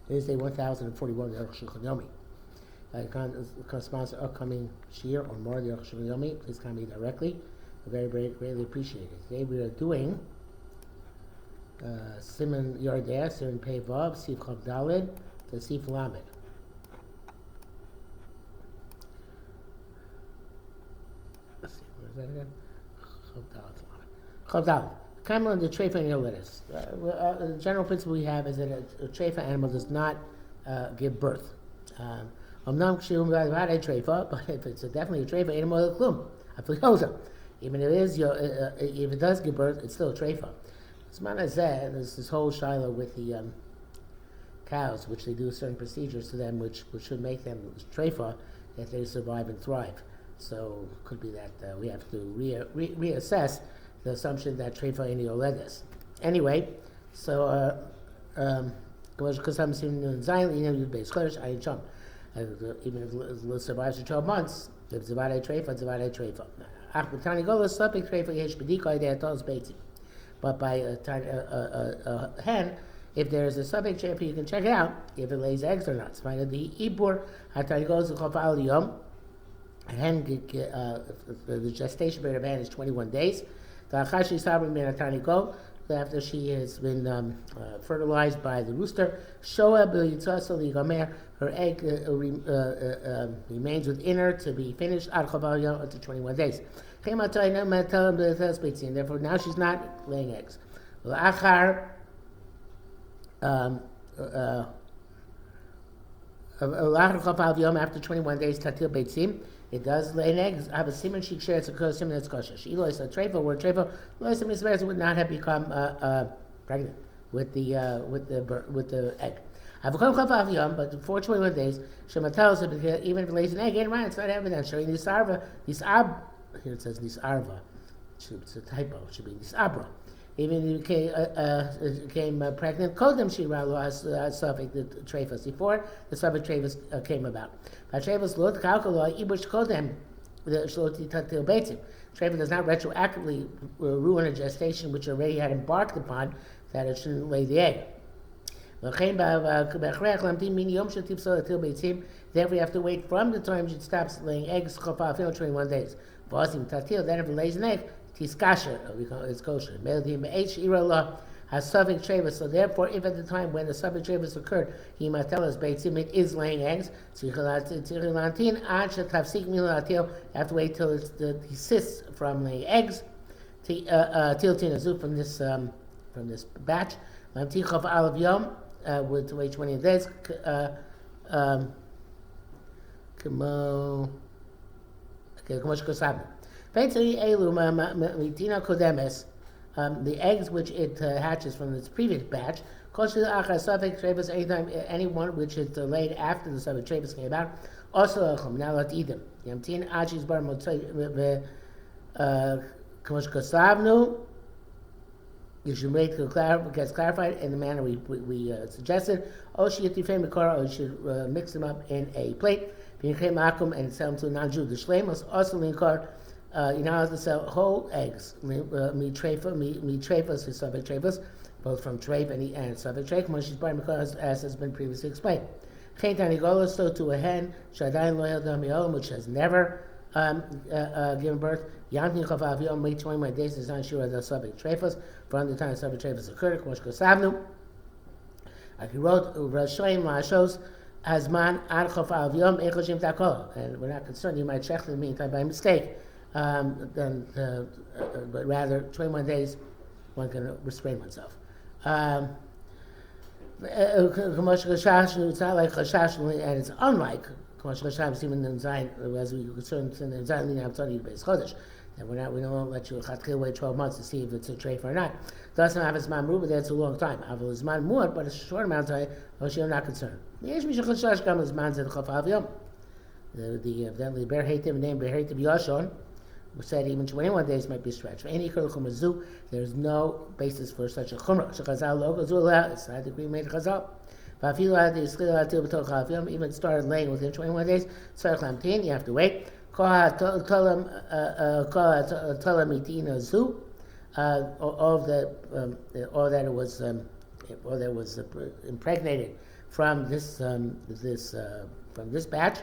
It is day 1041 of the Arukh HaShulchan Yomi. Corresponds to upcoming Shir or more of the Arukh HaShulchan Yomi. Please contact me directly. Very, very greatly appreciated. Today we are doing Siman Yardeh, Siman Pei Vav, Sif Chav Daled, to Sif Lamed. Let's see, where is that again? Chav Daled, Chav Daled. Comment on the treifa and lettuce. The general principle we have is that a treifa animal does not give birth. But if it's definitely a treifa animal, even if it does give birth, it's still a treifa. There's this whole shiloh with the cows, which they do certain procedures to them, which should make them treifa, that they survive and thrive. So it could be that we have to reassess the assumption that treifa any oledes. Anyway, so even if it survives for 12 months, if zavadei treifa. But by a hen, if there is a suffix treifa, you can check it out if it lays eggs or not. The ibur goes to chafal yom. A hen, the gestation period of a hen is 21 days. After she has been fertilized by the rooster, her egg remains within her to be finished after 21 days. And therefore now she's not laying eggs. After 21 days, tatil beitzim, it does lay an egg. Have a siman she shares a siman that's kosher. She lost a treifa, where treifa would not have become pregnant with the egg. But before 21 days, Shema tells her because even if it lays an egg, it's not evidence. Showing nisarva, here it says nisarva. It's a typo. It should be nisabra. Even if it became pregnant, kodem she has suffix the treifas before the suffix treifas came about. Treifas lot kalkula ibush kodem the shloti tatil beitzim. Treifa does not retroactively ruin a gestation which already had embarked upon that it shouldn't lay the egg. Therefore, you have to wait from the time she stops laying eggs 21 days. Then if it lays an egg, it's kosher. Has suffix treifas. So therefore, if at the time when the suffix treifas occurred, he might tell us beitzim it is laying eggs. You have to wait till it desists from laying eggs. From this batch. With wait 20 days. The eggs which it hatches from its previous batch, anytime anyone which is laid after the suffix treifas came out, also now let's eat them. You should wait till it gets clarified in the manner we suggested. Or you should mix them up in a plate and sell them to a non-Jew. The shleim was also linkar. You're not allowed to sell whole eggs. Mi treifas is suffix treifas, both from treif and suffix treif. As has been previously explained. So to a hen which has never given birth. Wait 21 days is not sure the subject treifas from the time the subject treifas occurred. Like he wrote, shows Hazman Ad Chafal Yom Echoshim Takol, and we're not concerned. You might check in the meantime by mistake. But rather 21 days one can restrain oneself. It's not like Chashash, and it's unlike as we concerned in the Zayin outside of the base chodesh. And we don't let you wait 12 months to see if it's a treifa or not. Doesn't have his man but that's a long time. Aval is man more, but it's a short amount of time. I'm not concerned. The evidently Ber Hatim named Ber Hatim Yashon, who said even 21 days might be stretched. There's no basis for such a chumrah. It's not the agreement made Chazal. Even started laying within 21 days, you have to wait. Or that it was or that was impregnated from this batch.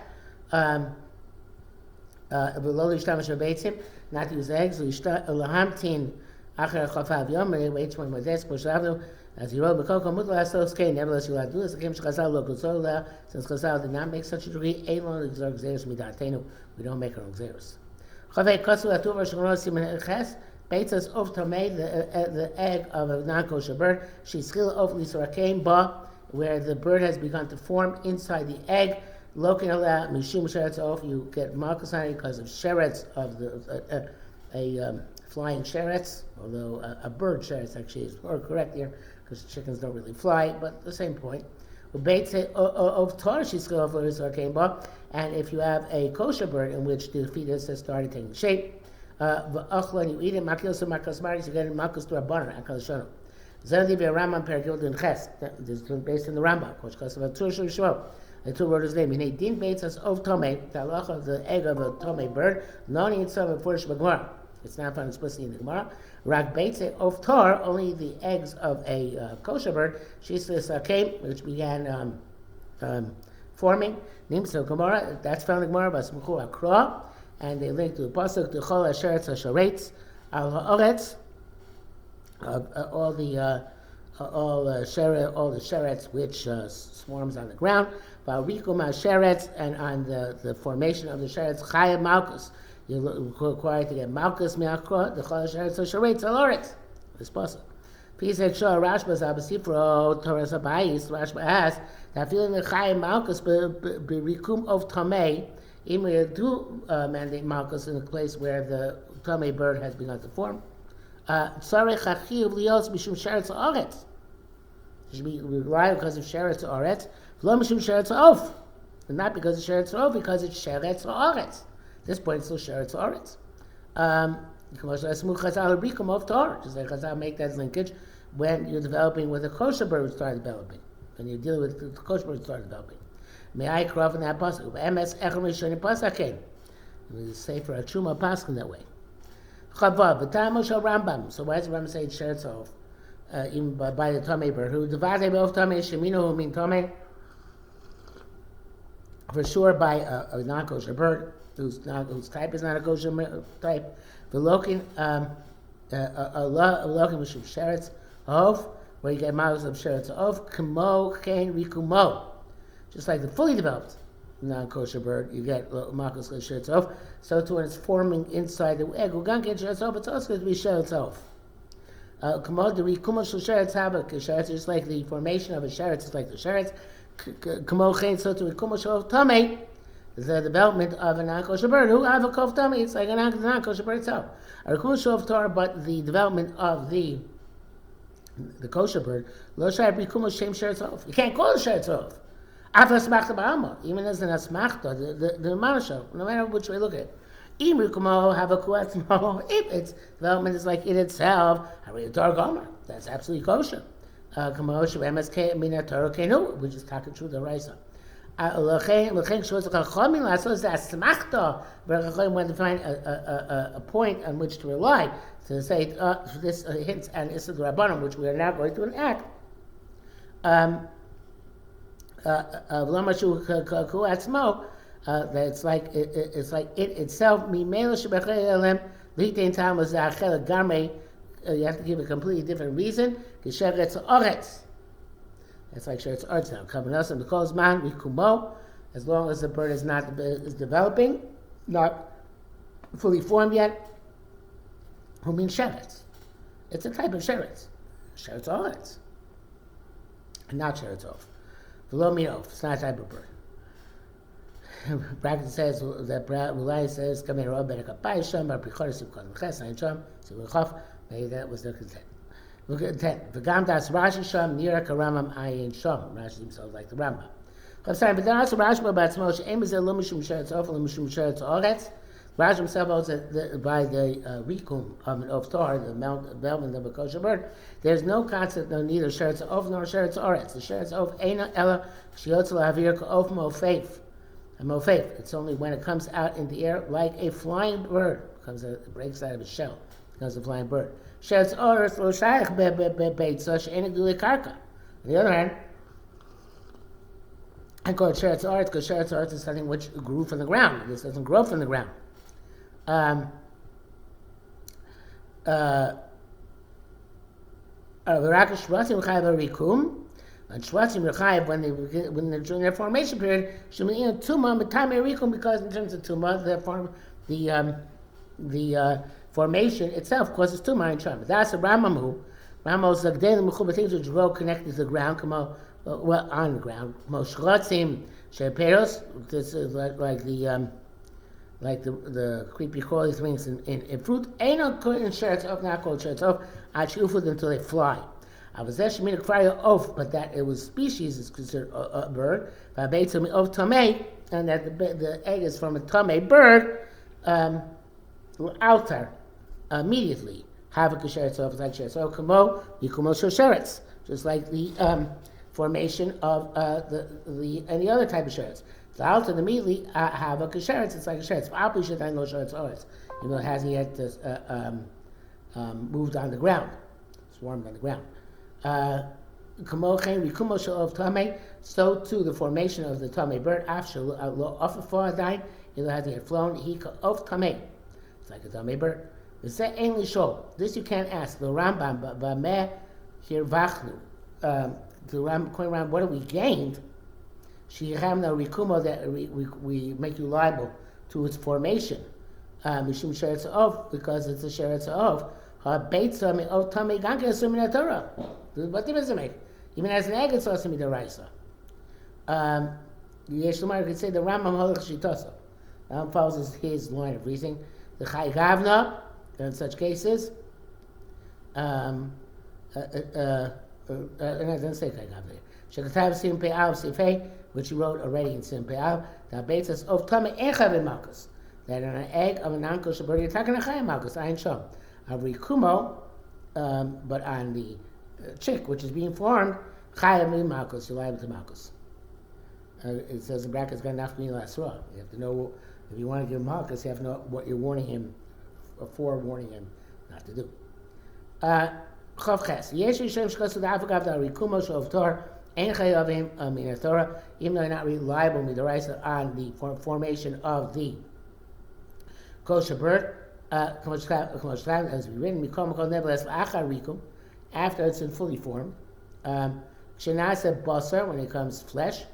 Not to use eggs. As he wrote, nevertheless, you'll have to do this. Since Chazal did not make such a decree, we don't make our own xeris. Beitzas of Tomei, the egg of a non-kosher bird, she's still overly sorakein ba, where the bird has begun to form inside the egg. Lokin ala mishum sheretz off, you get marcus on it because of sheretz of a flying sheretz, although a bird sheretz actually is more correct here because chickens don't really fly, but the same point. Beitzas of Torah, she's still overly sorakein ba, and if you have a kosher bird in which the fetus has started taking shape. You eat it, makil so makas maris, you get it makas to a barn, akal shono. Zerdi be Rambam perikil din ches. This is based in the Rambam, which calls of a Turshul Shvo. The two words name. He din beitzas of tomei, the halacha of the egg of a tomei bird. Noni itself a furish b'gemara. It's not found explicitly in the Gemara. Rak beitzas of tor, only the eggs of a kosher bird. She says came, which began forming. Nimsa Gemara. That's found in the Gemara. Basmuchu akra. And they link to the pasuk to chol hasheretz hasharetz al haaretz, all the sheretz which swarms on the ground. Va'rikum hasheretz, and on the formation of the sheretz chayim malchus. You're required to get malchus me'akra the chol hasheretz hasharetz al haaretz. This pasuk. Pisek shor Rashba zabasifro Torah sabayis. Rashba asks that feeling the chayim malchus b'rikum of tamei. Even we do mandate malchus in a place where the tamei bird has begun to form. Tzarech hachiv lios mishum sheretz haaretz. It should be relied because of sheretz haaretz. Lo mishum sheretz ha'of, and not because of sheretz ha'of, because it's sheretz haaretz. At this point, it's still sheretz haaretz. Just like Chazal make that linkage when you're developing with a kosher bird, start developing. When you're dealing with the kosher bird, start developing. May I cross in that pasuk? MS echel mishoni pasakein. We say for a truma pasuk that way. Chavav v'tam shel Rambam. So why does the Rambam say it's sheretz ha'of? Even by the tamei bird, who divided be'of tamei shemino who mean tamei. For sure, by a non-kosher bird whose type is not a kosher type. V'lokin lokin mishum sheretz ha'of, where you get models of sheretz ha'of. Kamo kein rikumo. Just like the fully developed non-kosher bird, you get malchus sheretz ha'of. So too, when it's forming inside the egg, it's also going to be sheretz ha'of. Just like the formation of a sheretz is like the sheretz. So too, the development of a non-kosher bird, who have a kof tamei, it's like a non-kosher bird itself. But the development of the kosher bird, you can't call it sheretz ha'of. Even as an asmachta, the manasho, no matter which way you look at it. If its development is like it itself, that's absolutely kosher. Which is talking true the Raisa. When to find a point on which to rely to say this hints and Issa Rabbanim, which we are now going to enact. That it's like it itself. You have to give a completely different reason. It's like sheretz haaretz now. Kavanasam the calls man rikumo, as long as the bird is developing, not fully formed yet. Who means sheretz? It's a type of sheretz. Sheretz haaretz, and not sheretz ha'of. Below minof, it's not a type of bird. Bracket says that Ulai says come here ben kapay sham bar prichoris ukon ches ein sham sivuchaf. Maybe that was their content. Look at 10. V'gam das Rashi sham nira karamam ayin sham. Rashi himself like the Rambam. But then also Rashi batzmo she'em bezel lo mishum sheretz ha'of lo mishum sheretz haaretz. Rashi himself holds that by the rikum of Torah, the development of a kosher bird, there's no concept of neither sheretz ha'of nor sheretz haaretz. The sheretz ha'of eina ela shiotz lahavir ka'of mofeif. It's only when it comes out in the air like a flying bird. It breaks out of its shell. Becomes a flying bird. Sheretz haaretz lo shayach be'beitzah she'ein gedulei karka. On the other hand, I call it sheretz arts because sheretz arts is something which grew from the ground. This doesn't grow from the ground. And Shvatim Rechayev, when they're during their formation period, Shemin Tuma Matame Rikum, because in terms of Tuma, the formation itself causes Tuma in Shama. That's a Ramamu. Ramos Zagdel Mechubah, things which grow connected to the ground, come on the ground. Moshratzim Sheperos, this is like the creepy crawly things in fruit. Ain't no good in shirts off, not called shirts off. I chew for them until they fly. I was actually made a off, but that it was species is considered a bird. By bait of tamei, and that the egg is from a tamei bird, altar immediately. Have a kasheretz off like sheretz. So kamo yikumo sheretz, just like the formation of any other type of sheretz. The altar immediately have a kasheretz. It's like a sheretz. Alpi shetain lo sheretz oretz. Even though it hasn't yet moved on the ground, swarmed on the ground. So too the formation of the tamei bird after off a far it hasn't yet flown. He of tamei. It's like a tamei bird. This you can't ask. The Rambam b'meh hirvachnu. The Rambam, what have we gained? Sheyichamna rikumo, that we make you liable to its formation. Mishum sheretz of, because it's a sheretz of. What difference does it make? Even as an egg, it's also midaraisa. Yeshlamar could say the Rambam Holach Shitasa. Rambam follows his line of reasoning. The Chai Gavna, in such cases, and I didn't say Chai Gavna. Shekatav Sim Pe'av Sifei, which he wrote already in Sim Pe'av, that bates us of Tame Echav in Malkus, that an egg of an anko Shaburi Takan Achai Malkus, Ayin Shom. Rikumo, but on the chick which is being formed, Chayim Malkus, you're liable to Malkus. It says in brackets, "Gan Nachmi Lasra." You have to know if you want to give him Malkus, you have to know what you're warning him, forewarning him not to do. Chavches. Yesh Yishem Shkosu Da'afagav Rikumo Shov Tor Ein Chayavim Min Torah, even though they're not reliable midaraisa on the formation of the kosher bird. As we read, after it's in fully formed, basar, when it comes flesh,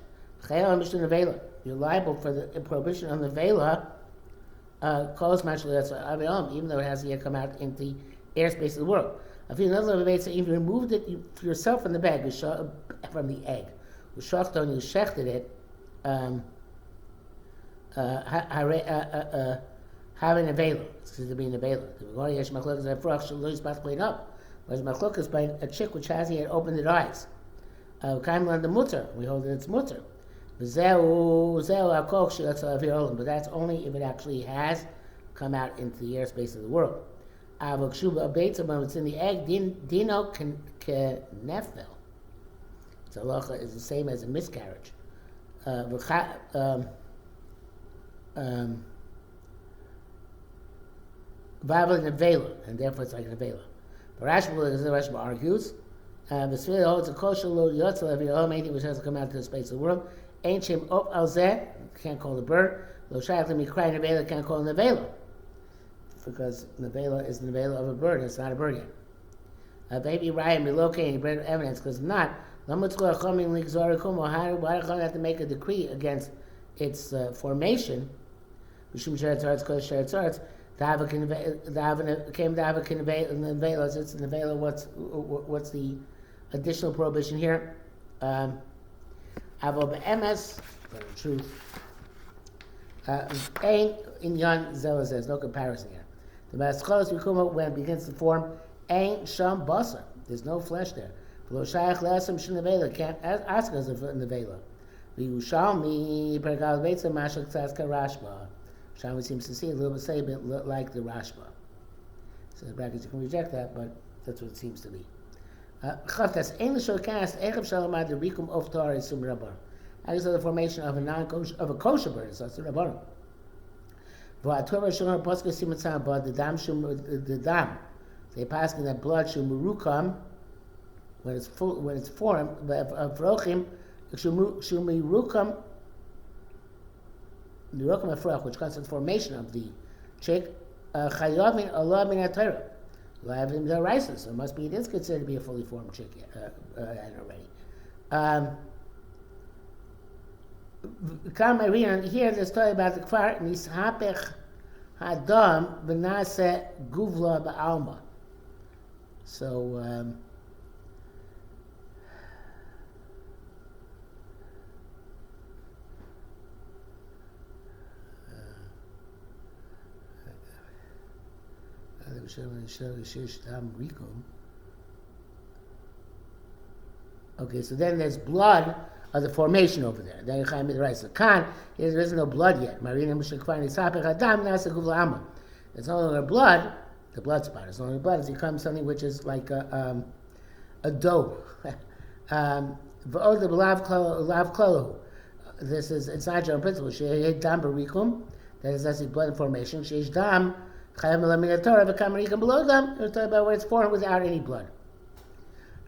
you're liable for the prohibition on the vela, even though it hasn't yet come out into the airspace of the world. If you even removed it yourself from the bag, from the egg, you shechted it, having a vela. It's because of being a vela. The Gemara yesh machlokas afrach shelo yisbat clean up. Whereas machlokas by a chick which hasn't yet opened its eyes. Kaim on the mutter. We hold that it's mutter. But that's only if it actually has come out into the airspace of the world. When it's in the egg, dino kenefel. So halacha is the same as a miscarriage. Bible nevela, and therefore it's like a nevela. But Rashi argues, the Sfira holds a kosher lo yotzel every anything which has to come out to the space of the world. Ain't shem op al zeh, can't call the bird. Lo shayach lemikray nevela, can't call nevela, because nevela is the nevela of a bird. It's not a bird yet. Baby Ryan Miloke, and he brought evidence, because if not, why do I have to make a decree against its formation? Mishum sheretz arts, kosher sheretz arts. It's in the vela. What's the additional prohibition here? Avo be'emes, but in truth, ain't in yon zela says no comparison here. The mascholas rikuma, when it begins to form, ain't sham basar. There's no flesh there. V'lo shayach le'asam shin nevela, can't ask us if in the vela. V'yushalmi pergal beitza mashak tzazka rashba. Shami seems to see a little bit, say a bit like the Rashba. So in brackets you can reject that, but that's what it seems to be. Chavtas English cast Echav Shalamad the Rikum of Torah is Sum Rabbar. That is the formation of a kosher bird. So that's the Rabbar. V'atorah Shomar Poska Simatzam, but the dam. They pass in that blood Shumurukam. when it's full, when it's formed, Vrochim, Shumi Rukam, the Rukam Afrach, which constitutes formation of the chick, Chayavin Allah min HaTorah. Lavim the rice, so it must be, it is considered to be a fully formed chick already. Come, I read here the story about the Kfar, Nishapech Hadam Benase Guvla Ba'alma. So, okay, so then there's blood of the formation over there. Then Chaim the rice. So Khan, there is no blood yet. Marina Mushakfani Sapech Adam Nasa Guvla Amma. It's no longer blood, the blood spot. It's no longer blood. It's become something which is like a dough. This is, it's not general principle. She'eh dam barikum, that is actually blood formation. She'eh dam chayam elamin Torah v'kam barikum below them. We're talking about where it's formed without any blood.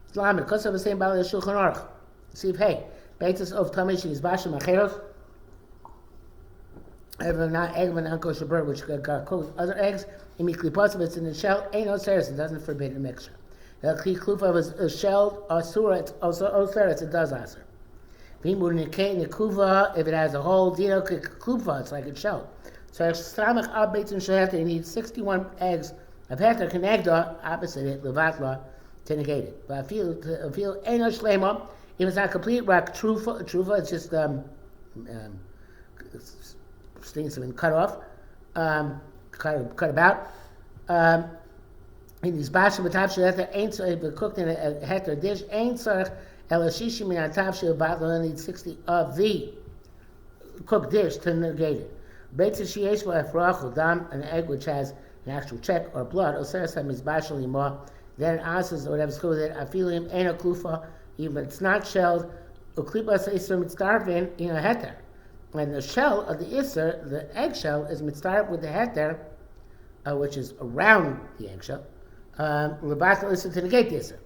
Islam, because of the same Baal Shulchan Aruch. See if hey, Beitzes of Tamish is Bashim Acheros. Not egg of an unkosher bird which got cooked with other eggs. Imiklipots of it's in the shell. Ain't no seris. It doesn't forbid a mixture. The klufa was shelled asura. It's also oseris. It does aser. If it has a hole, dino klufa. It's like it's shelled. So stramach al beitzin sheheter. You need 61 eggs of heter connector opposite it levatla to negate it. But I feel ain't no shlema. If it's not complete, rock trufa. It's just things have been cut off, cut about. In these bashim b'tav sheheter ain't so if cooked in a heter dish ain't sarach elashishi min atav she'abat need 60 of the cooked dish to negate it. Beitzah sheyesh bo efrach udam, an egg which has an actual check or blood oseres hamizbashal limo, then it asks or whatever's cooked with it afilim ain't a klufa, even if it's not shelled uklipa seisur mitzdarvin in a heter. And the shell of the isser, the eggshell, is mitzdarv with the heter, which is around the eggshell. Lebatal isser to negate the isser.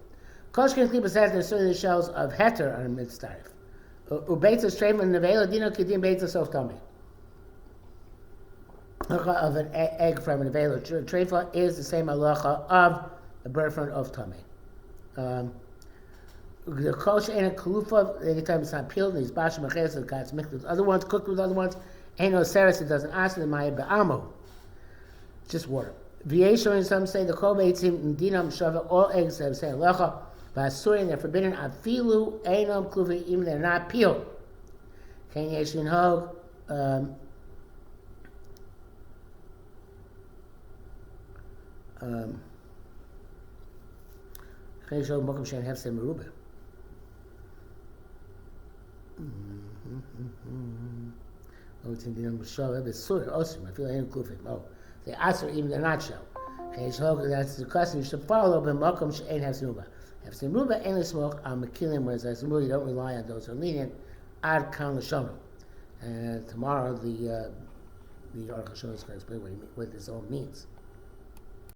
Koshkin klipa says that certainly the shells of heter are mitzdarv. Ubeitza streim and nevela dino kedim beitza sof tummy. Of an egg from an nevela treifa is the same halacha of a bird from of tummy. The kosher ain't a kalufa, anytime it's not peeled, and these bashim acheres, the guys mixed with other ones, cooked with other ones, ain't no seris, it doesn't ask the maya be'amo. Just water. V'yeshon, some say the kol beitzim in dinam shava, all eggs have say lecha, v'asurin, they're forbidden, afilu, einom klufi, even they're not peeled. Ken yeshin hog, ken yeshin hog, mokum shen hefse merubah. Oh, it's in the show. It's sort of awesome. I feel ain't klufim. Oh, they answer even they're not show. Okay, so that's the question you should follow. But Malcolm ain't have sinuba. Have sinuba ain't a smoke. I'm a killing. Whereas as you don't rely on those who are lenient. Ad kan l'shono. And tomorrow the Arukh HaShulchan is going to explain what this all means.